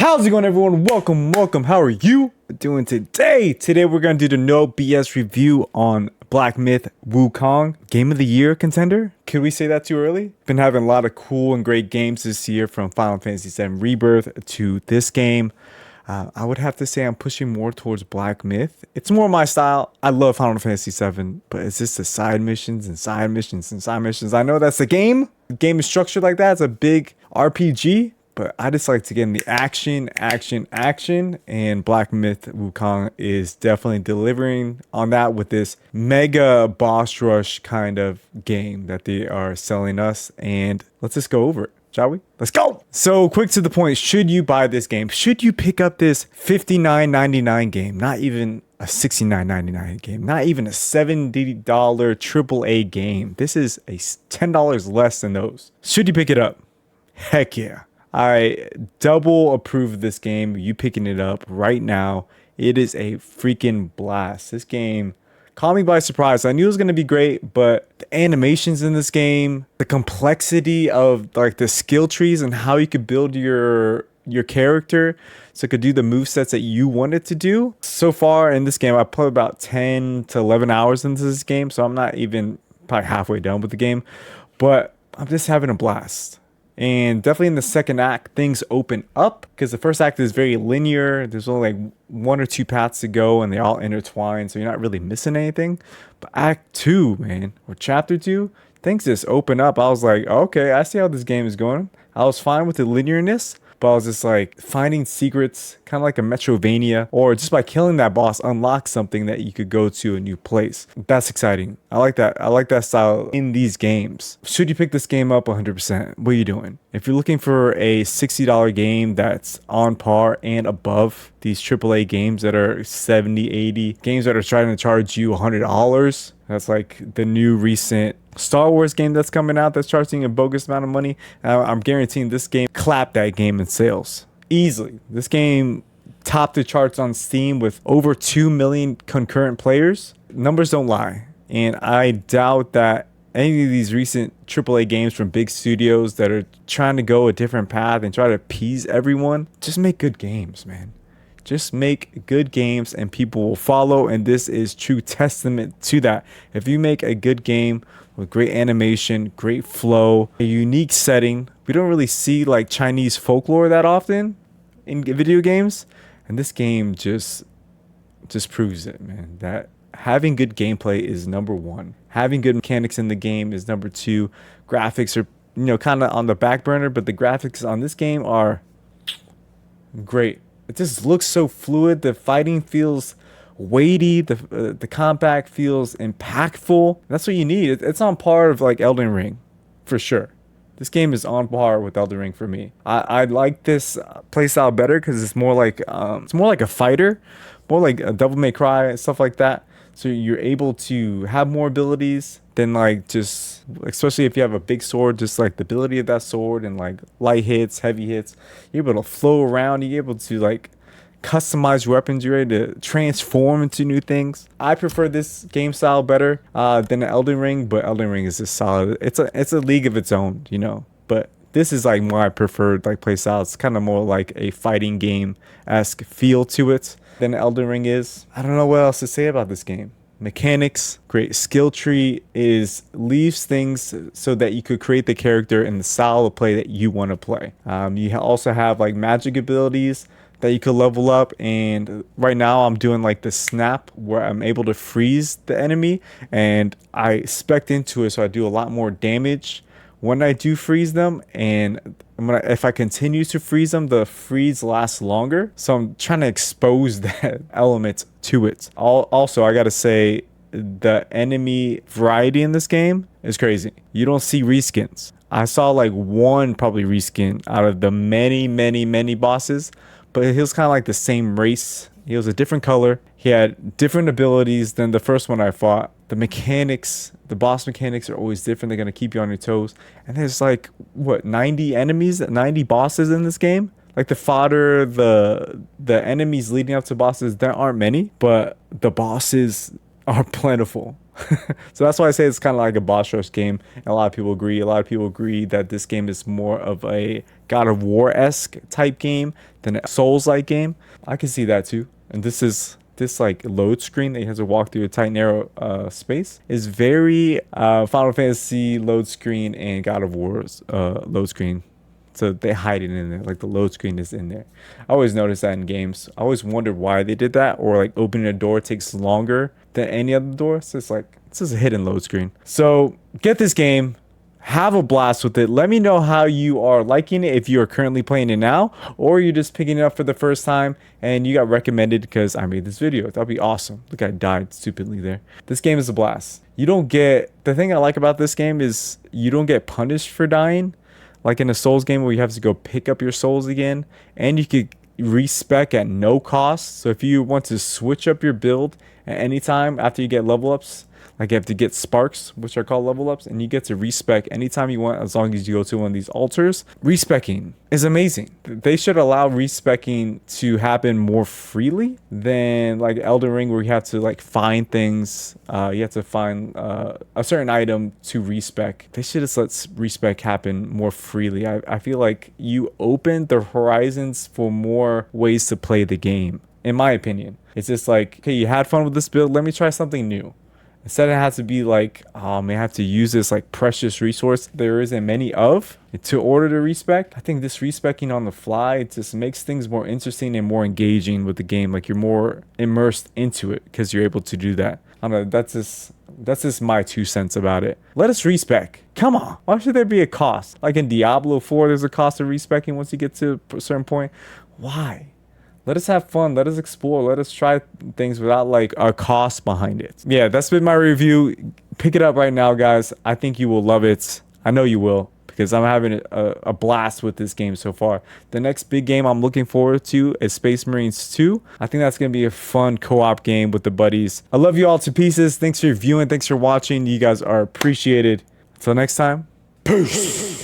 How's it going, everyone? Welcome. How are you doing today? Today we're going to do the no BS review on Black Myth Wukong, Game of the Year contender. Could we say that too early? Been having a lot of cool and great games this year, from Final Fantasy VII Rebirth to this game. I would have to say I'm pushing more towards Black Myth. It's more my style. I love Final Fantasy VII, but it's just the side missions and side missions and side missions. I know that's the game. The game is structured like that. It's a big RPG. But I just like to get in the action, and Black Myth Wukong is definitely delivering on that with this mega boss rush kind of game that they are selling us. And let's just go over it, shall we? Let's go! So quick to the point, should you buy this game? Should you pick up this $59.99 game? Not even a $69.99 game, not even a $70 AAA game. This is a $10 less than those. Should you pick it up? Heck yeah. I double approve of this game. You picking it up right now. It is a freaking blast. This game caught me by surprise. I knew it was going to be great, but the animations in this game, the complexity of like the skill trees and how you could build your character so it could do the movesets that you wanted to do. So far in this game, I put about 10 to 11 hours into this game, so I'm not even probably halfway done with the game, but I'm just having a blast. And definitely in the second act, things open up because the first act is very linear. There's only like one or two paths to go and they all intertwine, so you're not really missing anything. But act 2, man, or chapter 2, things just open up. I was like, okay, I see how this game is going. I was fine with the linearness, but I was just like finding secrets, kind of like a Metrovania, or just by killing that boss, unlock something that you could go to a new place. That's exciting. I like that. I like that style in these games. Should you pick this game up 100%? What are you doing? If you're looking for a $60 game that's on par and above these AAA games that are $70, $80, games that are trying to charge you $100, that's like the new recent Star Wars game that's coming out that's charging a bogus amount of money. I'm guaranteeing this game clapped that game in sales easily. This game topped the charts on Steam with over 2 million concurrent players. Numbers don't lie, and I doubt that any of these recent AAA games from big studios that are trying to go a different path and try to appease everyone, just make good games, man. Just make good games and people will follow, and this is true testament to that. If you make a good game with great animation, great flow, a unique setting, we don't really see like Chinese folklore that often in video games, and this game just proves it, man. That having good gameplay is number one. Having good mechanics in the game is number two. Graphics are, kind of on the back burner, but the graphics on this game are great. It just looks so fluid. The fighting feels weighty. The combat feels impactful. That's what you need. It's on par of like Elden Ring, for sure. This game is on par with Elden Ring for me. I like this playstyle better because it's more like a fighter, more like a Devil May Cry and stuff like that. So you're able to have more abilities than like just, especially if you have a big sword, just like the ability of that sword and like light hits, heavy hits. You're able to flow around. You're able to like customize your weapons. You're ready to transform into new things. I prefer this game style better than Elden Ring, but Elden Ring is just solid. It's a league of its own, But this is like my preferred like play style. It's kind of more like a fighting game-esque feel to it than Elden Ring is. I don't know what else to say about this game. Mechanics, great skill tree leaves things so that you could create the character and the style of play that you want to play. You also have like magic abilities that you could level up, and right now I'm doing like the snap where I'm able to freeze the enemy, and I spec into it so I do a lot more damage when I do freeze them, and if I continue to freeze them, the freeze lasts longer. So I'm trying to expose that element to it. Also, I gotta say, the enemy variety in this game is crazy. You don't see reskins. I saw like one probably reskin out of the many bosses, but he was kind of like the same race. He was a different color. He had different abilities than the first one I fought. The mechanics, the boss mechanics are always different. They're going to keep you on your toes. And there's like, 90 enemies, 90 bosses in this game? Like the fodder, the enemies leading up to bosses, there aren't many, but the bosses are plentiful. So that's why I say it's kind of like a boss rush game. And a lot of people agree. A lot of people agree that this game is more of a God of War-esque type game than a Souls-like game. I can see that too. And this like load screen that you have to walk through a tight narrow space is very Final Fantasy load screen and God of War's load screen. So they hide it in there, like the load screen is in there. I always notice that in games. I always wondered why they did that, or like opening a door takes longer than any other door. So it's like it's just a hidden load screen. So get this game, have a blast with it. Let me know how you are liking it, if you are currently playing it now, or you're just picking it up for the first time and you got recommended because I made this video. That'd be awesome. Look, I died stupidly there. This game is a blast. You don't get, the thing I like about this game is you don't get punished for dying. Like in a Souls game where you have to go pick up your souls again, and you could respec at no cost. So if you want to switch up your build at any time after you get level ups, like you have to get sparks, which are called level ups, and you get to respec anytime you want as long as you go to one of these altars. Respecing is amazing. They should allow respecing to happen more freely than like Elden Ring, where you have to like find things. You have to find a certain item to respec. They should just let respec happen more freely. I feel like you open the horizons for more ways to play the game, in my opinion. It's just like, okay, you had fun with this build, let me try something new. Instead, it has to be like, oh man, I have to use this like precious resource there isn't many of to order to respec. I think this respecing on the fly, it just makes things more interesting and more engaging with the game. Like you're more immersed into it because you're able to do that. I don't know. That's just my 2 cents about it. Let us respec. Come on. Why should there be a cost? Like in Diablo 4, there's a cost of respecing once you get to a certain point. Why? Let us have fun. Let us explore. Let us try things without like a cost behind it. Yeah, that's been my review. Pick it up right now, guys. I think you will love it. I know you will, because I'm having a blast with this game so far. The next big game I'm looking forward to is Space Marines 2. I think that's going to be a fun co-op game with the buddies. I love you all to pieces. Thanks for viewing. Thanks for watching. You guys are appreciated. Until next time, peace.